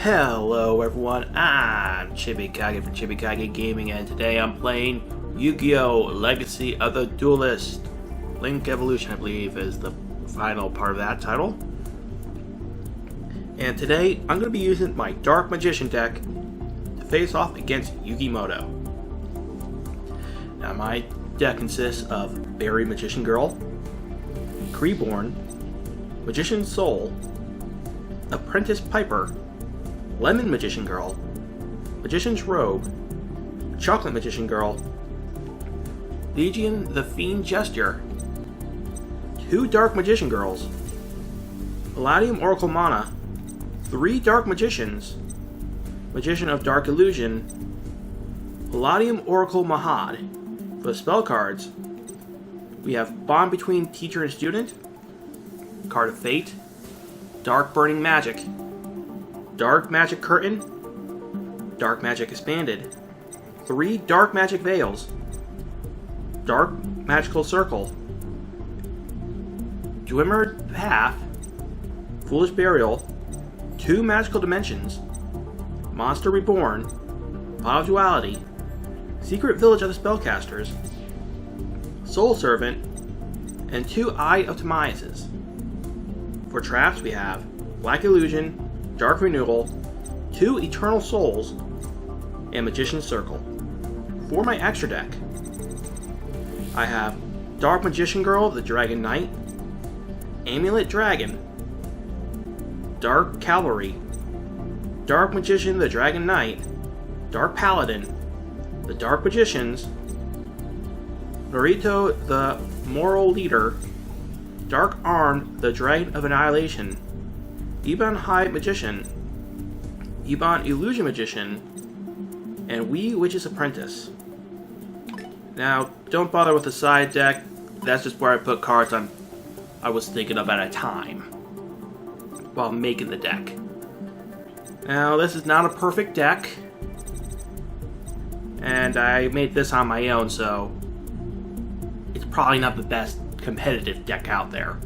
Hello everyone, I'm Chibikage from Chibikage Gaming, and today I'm playing YuGiOh Legacy of the Duelist Link Evolution, I believe is the final part of that title. And today I'm going to be using my Dark Magician deck to face off against Yugi Muto. Now my deck consists of Berry Magician Girl, Creeborn, Magician Soul, Apprentice Piper, Lemon Magician Girl, Magician's Rogue, Chocolate Magician Girl, Legion the Fiend Gesture, 2 Dark Magician Girls, Palladium Oracle Mana, 3 Dark Magicians, Magician of Dark Illusion, Palladium Oracle Mahad. For the spell cards, we have Bond Between Teacher and Student, Card of Fate, Dark Burning Magic, Dark Magic Curtain, Dark Magic Expanded, 3 Dark Magic Veils, Dark Magical Circle, Dwimmered Path, Foolish Burial, 2 Magical Dimensions, Monster Reborn, Pot of Duality, Secret Village of the Spellcasters, Soul Servant, and 2 Eye of Timaeus. For traps we have Black Illusion, Dark Renewal, 2 Eternal Souls, and Magician's Circle. For my extra deck, I have Dark Magician Girl, the Dragon Knight, Amulet Dragon, Dark Cavalry, Dark Magician, the Dragon Knight, Dark Paladin, the Dark Magicians, Naruto, the Moral Leader, Dark Armed, the Dragon of Annihilation, Iban High Magician, Iban Illusion Magician, and Wee Witch's Apprentice. Now, don't bother with the side deck, that's just where I put cards I was thinking of at a time while making the deck. Now, this is not a perfect deck, and I made this on my own, so it's probably not the best competitive deck out there.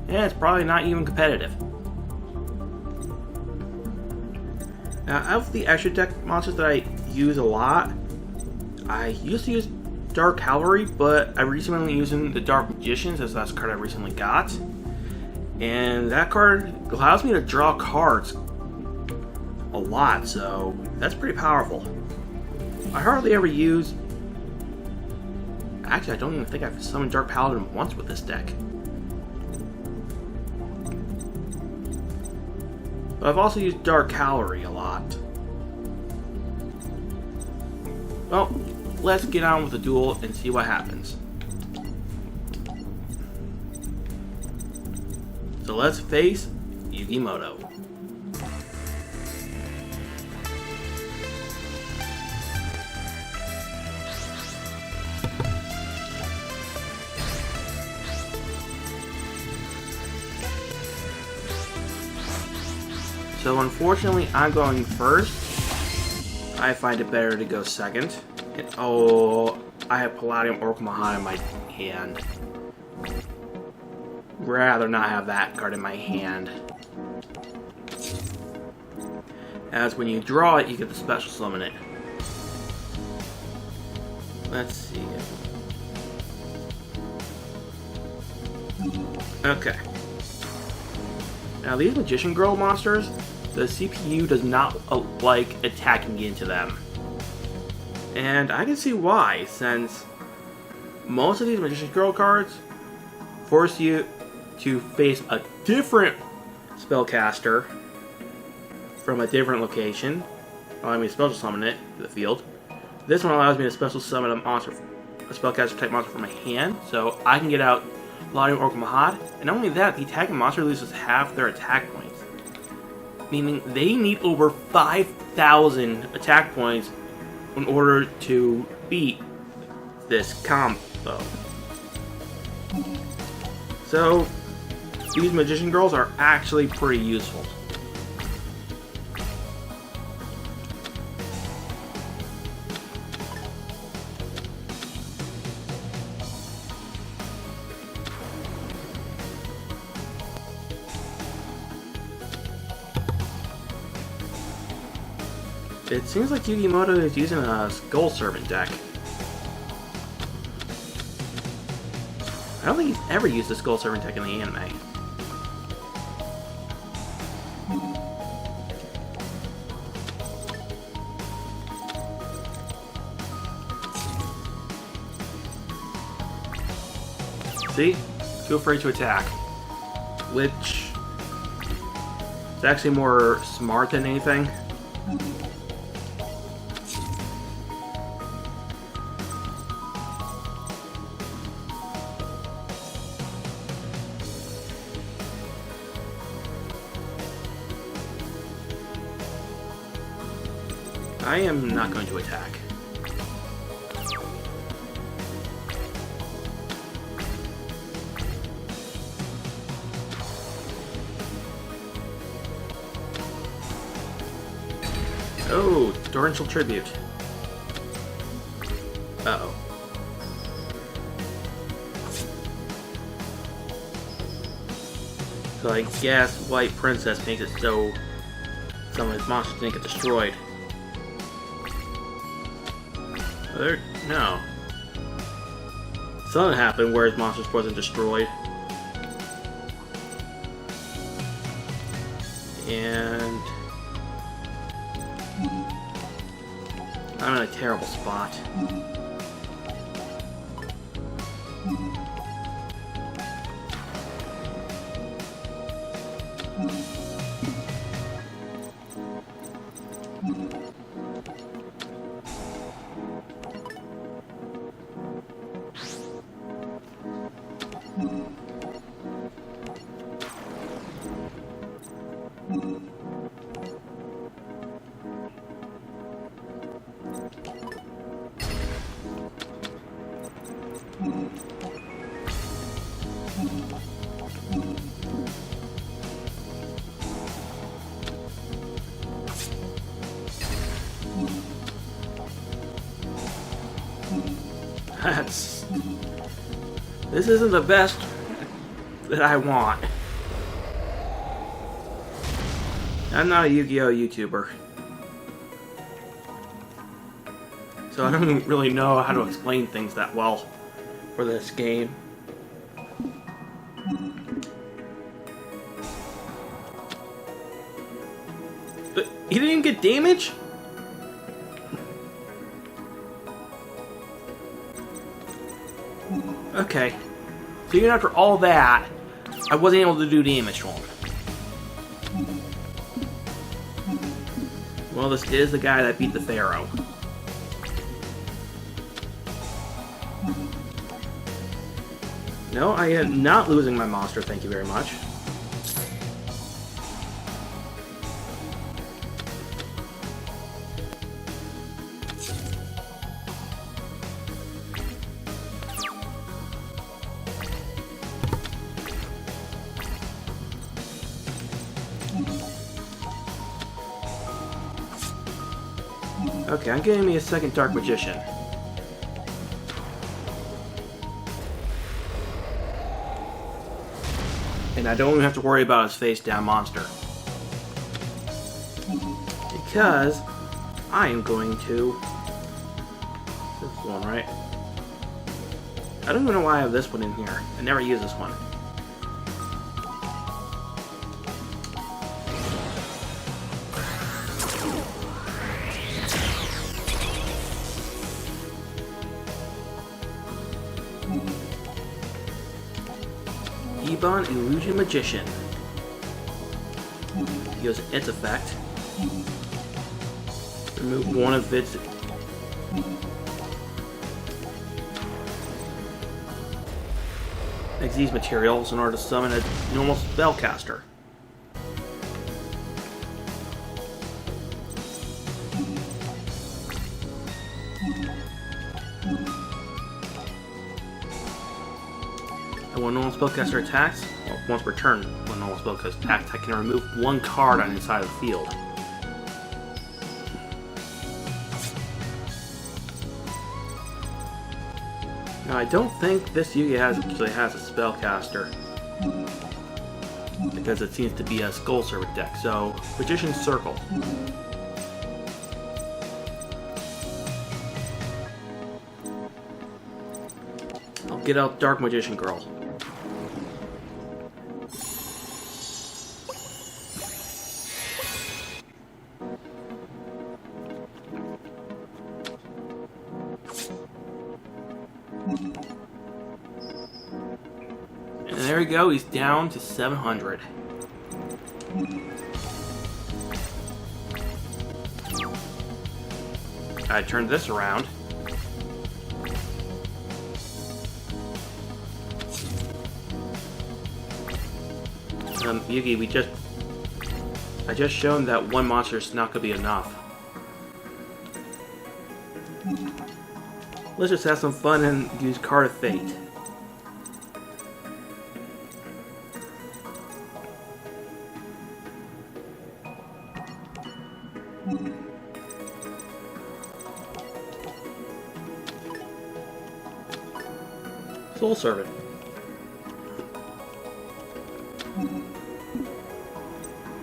And it's probably not even competitive. Now, of the extra deck monsters that I use a lot, I used to use Dark Cavalry, but I recently been using the Dark Magicians, as that's the card I recently got. And that card allows me to draw cards a lot, so that's pretty powerful. I hardly ever use... Actually, I don't even think I've summoned Dark Paladin once with this deck. But I've also used Dark Cavalry a lot. Well, let's get on with the duel and see what happens. So let's face Yugi Muto. So unfortunately, I'm going first. I find it better to go second. And, oh, I have Palladium Oracle Mahad in my hand. Rather not have that card in my hand. As when you draw it, you get to special summon it. Let's see. Okay. Now these Magician Girl monsters, the CPU does not like attacking into them. And I can see why, since most of these Magician Girl cards force you to face a different spellcaster from a different location, allowing me to special summon it to the field. This one allows me to special summon a spellcaster type monster from my hand, so I can get out Palladium Oracle Mahad, and not only that, the attacking monster loses half their attack points. Meaning they need over 5,000 attack points in order to beat this combo. So, these Magician Girls are actually pretty useful. It seems like Muto is using a Skull Servant deck. I don't think he's ever used a Skull Servant deck in the anime. See? Too afraid to attack. Which is actually more smart than anything. I am not going to attack. Oh, Torrential Tribute. Uh-oh. So I guess White Princess makes it so some of his monsters didn't get destroyed. No. Something happened where his monsters wasn't destroyed. And I'm in a terrible spot. This isn't the best that I want. I'm not a Yu-Gi-Oh YouTuber, so I don't really know how to explain things that well for this game. But he didn't even get damage? Okay. So even after all that, I wasn't able to do damage to him. Well, this is the guy that beat the Pharaoh. No, I am not losing my monster, thank you very much. Okay, I'm getting me a second Dark Magician. And I don't even have to worry about his face-down monster. Because I am going to... This one, right? I don't even know why I have this one in here. I never use this one. Ebon Illusion Magician. Use its effect. Remove one of its these materials in order to summon a normal spellcaster. And when normal spellcaster attacks, well, once per turn, when normal spellcaster attacks, I can remove one card on the side of the field. Now, I don't think this Yugi actually has a spellcaster, because it seems to be a Skull Servant deck. So, Magician's Circle. get out Dark Magician Girl. And there we go, he's down to 700. I turned this around. Yugi, I just shown that one monster is not gonna be enough. Let's just have some fun and use Card of Fate. Soul Servant.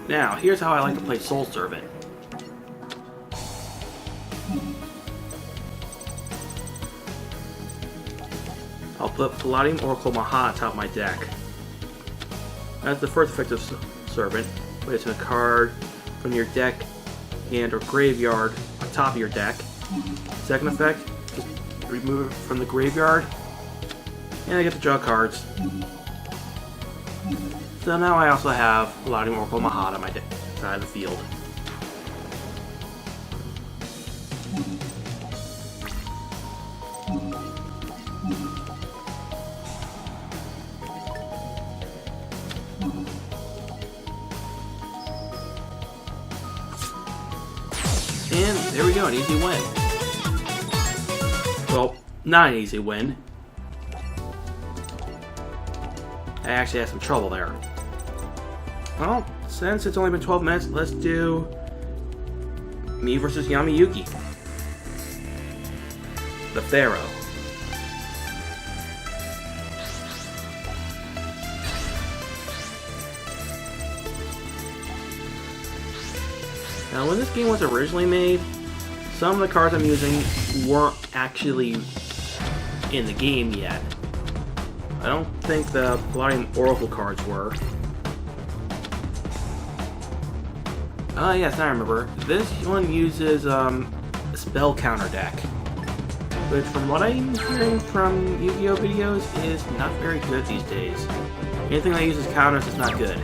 Now, here's how I like to play Soul Servant. I'll put Palladium Oracle Maha on top of my deck. That's the first effect of Servant. Place a card from your deck and or graveyard on top of your deck. Second effect, just remove it from the graveyard. And I get to draw cards. So now I also have Palladium Oracle Maha on my side of the field. And there we go, an easy win. Well, not an easy win. I actually had some trouble there. Well, since it's only been 12 minutes, let's do me versus Yugi. The Pharaoh. Now, when this game was originally made, some of the cards I'm using weren't actually in the game yet. I don't think the Palladium Oracle cards were. Yes, I remember. This one uses a spell counter deck, which from what I'm hearing from Yu-Gi-Oh videos is not very good these days. Anything that uses counters is not good.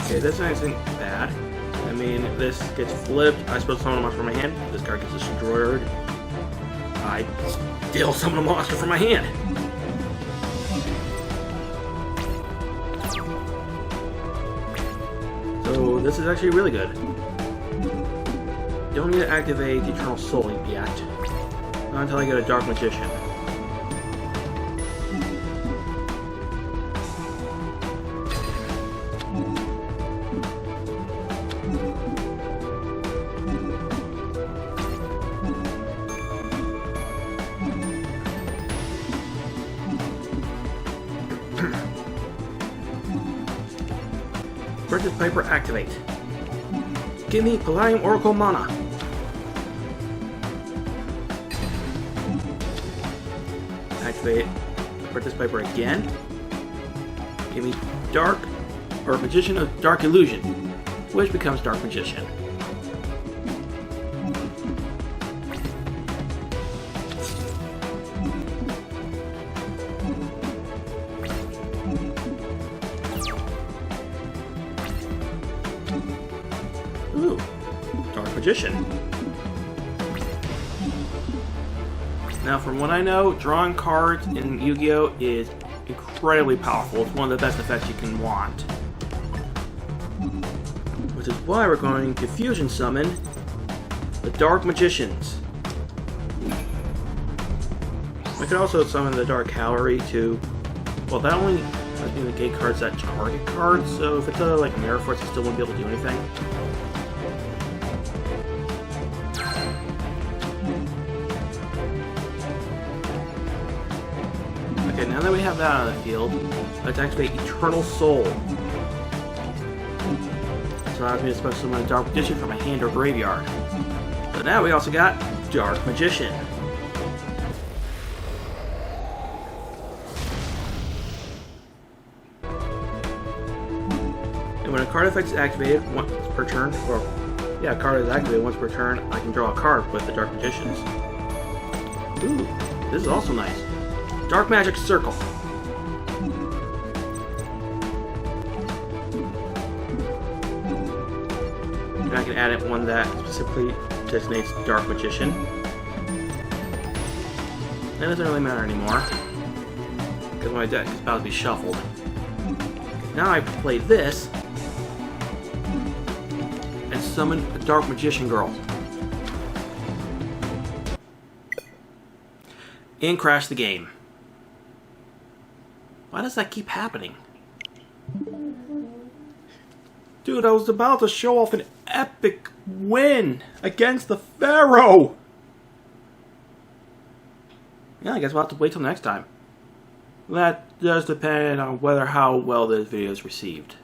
Okay, this isn't bad. I mean, this gets flipped. I suppose summon a monster from my hand. This card gets destroyed. I still summon a monster from my hand. So this is actually really good. Don't need to activate the Eternal Soul yet. Not until I get a Dark Magician. Purchase Piper activate. Give me Palladium Oracle Mana. Activate Purchase Piper again. Give me Dark or Magician of Dark Illusion, which becomes Dark Magician. Ooh, Dark Magician. Now, from what I know, drawing cards in Yu-Gi-Oh! Is incredibly powerful. It's one of the best effects you can want. Which is why we're going to fusion summon the Dark Magicians. I could also summon the Dark Cavalry to... Well, that only lets me negate cards that target cards, so if it's a like Mirror Force, I still won't be able to do anything. Okay, now that we have that on the field, let's activate Eternal Soul. allows me to special summon a Dark Magician from my hand or graveyard. So now we also got Dark Magician. And when a card effect is activated once per turn, or yeah, a card is activated once per turn, I can draw a card with the Dark Magicians. Ooh, this is also nice. Dark Magic Circle. And I can add in one that specifically designates Dark Magician. That doesn't really matter anymore, because my deck is about to be shuffled. Now I play this and summon a Dark Magician Girl. And crash the game. Why does that keep happening? Dude, I was about to show off an epic win against the Pharaoh! Yeah, I guess we'll have to wait till next time. That does depend on how well this video is received.